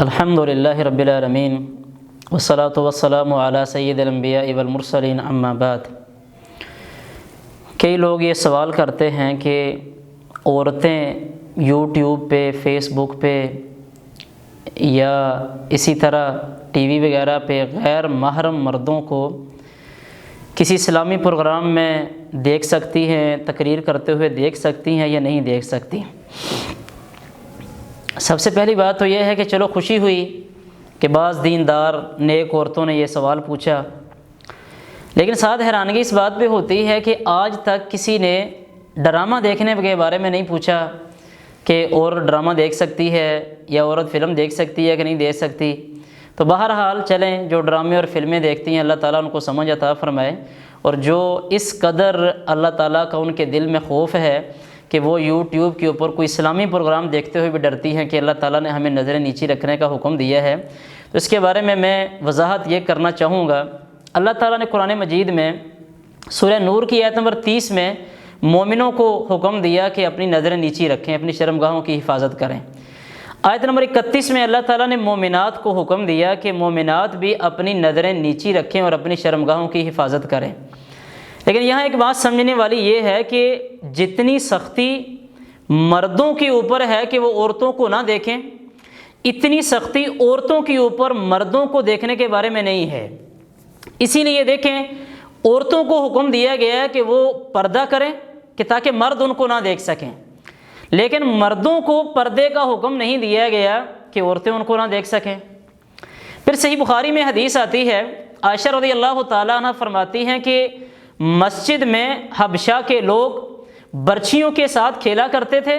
الحمدللہ رب العالمین والصلاة والسلام علی سید الانبیاء والمرسلین اما بعد۔ کئی لوگ یہ سوال کرتے ہیں کہ عورتیں یوٹیوب پہ، فیس بک پہ یا اسی طرح ٹی وی وغیرہ پہ غیر محرم مردوں کو کسی اسلامی پروگرام میں دیکھ سکتی ہیں، تقریر کرتے ہوئے دیکھ سکتی ہیں یا نہیں دیکھ سکتی۔ سب سے پہلی بات تو یہ ہے کہ چلو خوشی ہوئی کہ بعض دیندار نیک عورتوں نے یہ سوال پوچھا، لیکن ساتھ حیرانگی اس بات پہ ہوتی ہے کہ آج تک کسی نے ڈرامہ دیکھنے کے بارے میں نہیں پوچھا کہ عورت ڈرامہ دیکھ سکتی ہے یا عورت فلم دیکھ سکتی ہے کہ نہیں دیکھ سکتی۔ تو بہرحال چلیں، جو ڈرامے اور فلمیں دیکھتی ہیں اللہ تعالیٰ ان کو سمجھ عطا فرمائے، اور جو اس قدر اللہ تعالیٰ کا ان کے دل میں خوف ہے کہ وہ یوٹیوب کے اوپر کوئی اسلامی پروگرام دیکھتے ہوئے بھی ڈرتی ہیں کہ اللہ تعالیٰ نے ہمیں نظریں نیچی رکھنے کا حکم دیا ہے، تو اس کے بارے میں وضاحت یہ کرنا چاہوں گا۔ اللہ تعالیٰ نے قرآن مجید میں سورہ نور کی آیت نمبر 30 میں مومنوں کو حکم دیا کہ اپنی نظریں نیچی رکھیں، اپنی شرمگاہوں کی حفاظت کریں۔ آیت نمبر 31 میں اللہ تعالیٰ نے مومنات کو حکم دیا کہ مومنات بھی اپنی نظریں نیچی رکھیں اور اپنی شرمگاہوں کی حفاظت کریں۔ لیکن یہاں ایک بات سمجھنے والی یہ ہے کہ جتنی سختی مردوں کے اوپر ہے کہ وہ عورتوں کو نہ دیکھیں، اتنی سختی عورتوں کے اوپر مردوں کو دیکھنے کے بارے میں نہیں ہے۔ اسی لیے دیکھیں، عورتوں کو حکم دیا گیا ہے کہ وہ پردہ کریں کہ تاکہ مرد ان کو نہ دیکھ سکیں، لیکن مردوں کو پردے کا حکم نہیں دیا گیا کہ عورتیں ان کو نہ دیکھ سکیں۔ پھر صحیح بخاری میں حدیث آتی ہے، عائشہ رضی اللہ تعالیٰ عنہ فرماتی ہیں کہ مسجد میں حبشہ کے لوگ برچھیوں کے ساتھ کھیلا کرتے تھے،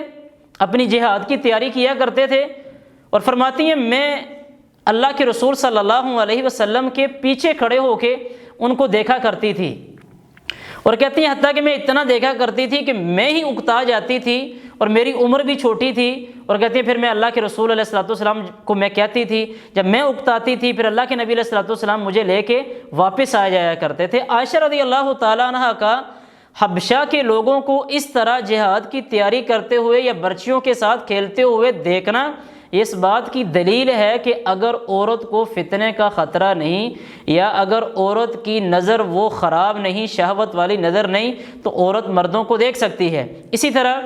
اپنی جہاد کی تیاری کیا کرتے تھے، اور فرماتی ہیں میں اللہ کے رسول صلی اللہ علیہ وسلم کے پیچھے کھڑے ہو کے ان کو دیکھا کرتی تھی، اور کہتی ہیں حتیٰ کہ میں اتنا دیکھا کرتی تھی کہ میں ہی اکتا جاتی تھی، اور میری عمر بھی چھوٹی تھی، اور کہتی ہیں پھر میں اللہ کے رسول علیہ الصلوۃ والسلام کو میں کہتی تھی، جب میں اکتاتی تھی پھر اللہ کے نبی علیہ الصلوۃ والسلام مجھے لے کے واپس آ جایا کرتے تھے۔ عائشہ رضی اللہ تعالیٰ عنہ کا حبشہ کے لوگوں کو اس طرح جہاد کی تیاری کرتے ہوئے یا برچھیوں کے ساتھ کھیلتے ہوئے دیکھنا اس بات کی دلیل ہے کہ اگر عورت کو فتنے کا خطرہ نہیں، یا اگر عورت کی نظر وہ خراب نہیں، شہوت والی نظر نہیں، تو عورت مردوں کو دیکھ سکتی ہے۔ اسی طرح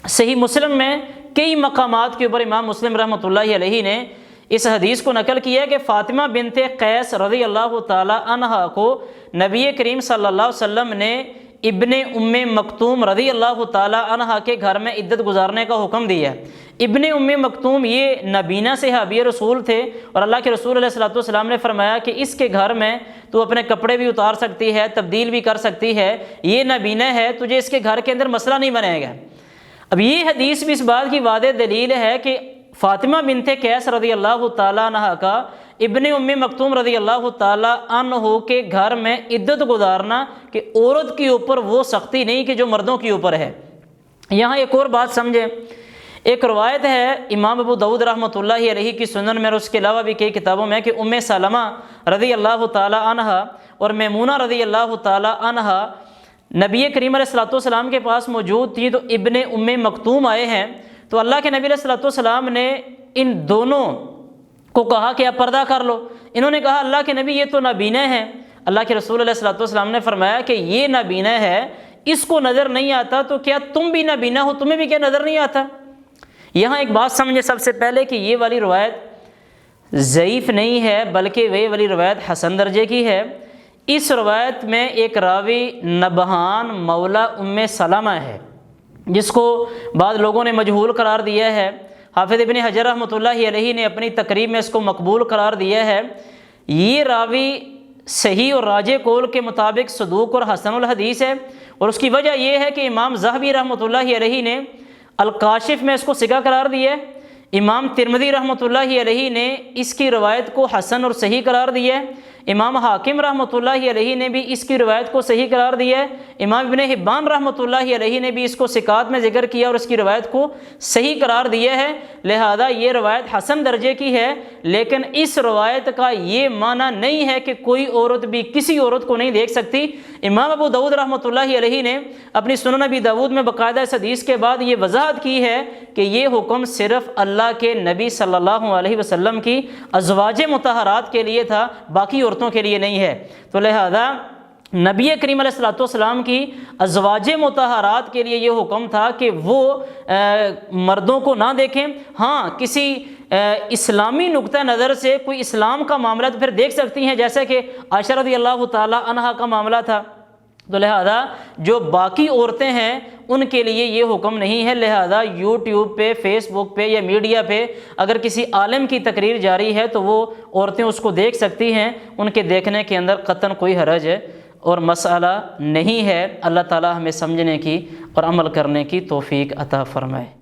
صحیح مسلم میں کئی مقامات کے اوپر امام مسلم رحمۃ اللہ علیہ نے اس حدیث کو نقل کیا کہ فاطمہ بنت قیس رضی اللہ تعالی عنہا کو نبی کریم صلی اللہ علیہ وسلم نے ابن ام مکتوم رضی اللہ تعالی عنہا کے گھر میں عدت گزارنے کا حکم دیا۔ ابن ام مکتوم یہ نبینہ صحابی رسول تھے، اور اللہ کے رسول علیہ الصلوۃ والسلام نے فرمایا کہ اس کے گھر میں تو اپنے کپڑے بھی اتار سکتی ہے، تبدیل بھی کر سکتی ہے، یہ نبینہ ہے، تجھے اس کے گھر کے اندر مسئلہ نہیں بنے گا۔ اب یہ حدیث بھی اس بات کی واضح دلیل ہے کہ فاطمہ بنت قیس رضی اللہ تعالیٰ عنہ کا ابن ام مکتوم رضی اللہ تعالیٰ عنہ کے گھر میں عدت گزارنا کہ عورت کے اوپر وہ سختی نہیں کہ جو مردوں کے اوپر ہے۔ یہاں ایک اور بات سمجھیں، ایک روایت ہے امام ابو داؤد رحمۃ اللہ علیہ کی سنن میں، اور اس کے علاوہ بھی کئی کتابوں میں، کہ ام سلمہ رضی اللہ تعالیٰ عنہ اور میمونہ رضی اللہ تعالیٰ عنہ نبی کریم علیہ الصلوۃ والسلام کے پاس موجود تھی، تو ابن ام مکتوم آئے ہیں، تو اللہ کے نبی علیہ الصلوۃ والسلام نے ان دونوں کو کہا کہ آپ پردہ کر لو۔ انہوں نے کہا اللہ کے نبی یہ تو نابینا ہے۔ اللہ کے رسول علیہ الصلوۃ والسلام نے فرمایا کہ یہ نابینا ہے، اس کو نظر نہیں آتا، تو کیا تم بھی نابینا ہو، تمہیں بھی کیا نظر نہیں آتا؟ یہاں ایک بات سمجھے سب سے پہلے کہ یہ والی روایت ضعیف نہیں ہے، بلکہ وہ والی روایت حسن درجے کی ہے۔ اس روایت میں ایک راوی نبہان مولا ام سلمہ ہے، جس کو بعض لوگوں نے مجہول قرار دیا ہے۔ حافظ ابن حجر رحمۃ اللہ علیہ نے اپنی تقریب میں اس کو مقبول قرار دیا ہے۔ یہ راوی صحیح اور راجح قول کے مطابق صدوق اور حسن الحدیث ہے، اور اس کی وجہ یہ ہے کہ امام ذہبی رحمۃ اللہ علیہ نے الکاشف میں اس کو ثقہ قرار دیا ہے، امام ترمذی رحمۃ اللہ علیہ نے اس کی روایت کو حسن اور صحیح قرار دیا ہے، امام حاکم رحمۃ اللہ علیہ نے بھی اس کی روایت کو صحیح قرار دیا ہے، امام ابن حبان رحمۃ اللہ علیہ نے بھی اس کو ثقات میں ذکر کیا اور اس کی روایت کو صحیح قرار دیا ہے، لہذا یہ روایت حسن درجے کی ہے۔ لیکن اس روایت کا یہ معنی نہیں ہے کہ کوئی عورت بھی کسی عورت کو نہیں دیکھ سکتی۔ امام ابو داؤد رحمۃ اللہ علیہ نے اپنی سنن ابی داؤد میں باقاعدہ اس حدیث کے بعد یہ وضاحت کی ہے کہ یہ حکم صرف اللہ کے نبی صلی اللہ علیہ وسلم کی ازواج مطہرات کے لیے تھا، باقی عورتوں کے لیے نہیں ہے۔ تو لہذا نبی کریم علیہ الصلوۃ والسلام کی ازواج مطہرات کے لیے یہ حکم تھا کہ وہ مردوں کو نہ دیکھیں۔ ہاں کسی اسلامی نقطہ نظر سے کوئی اسلام کا معاملہ تو پھر دیکھ سکتی ہیں، جیسے کہ عائشہ رضی اللہ تعالی عنہا کا معاملہ تھا۔ تو لہذا جو باقی عورتیں ہیں ان کے لیے یہ حکم نہیں ہے۔ لہذا یوٹیوب پہ، فیس بک پہ یا میڈیا پہ اگر کسی عالم کی تقریر جاری ہے تو وہ عورتیں اس کو دیکھ سکتی ہیں، ان کے دیکھنے کے اندر قطعاً کوئی حرج ہے اور مسئلہ نہیں ہے۔ اللہ تعالی ہمیں سمجھنے کی اور عمل کرنے کی توفیق عطا فرمائے۔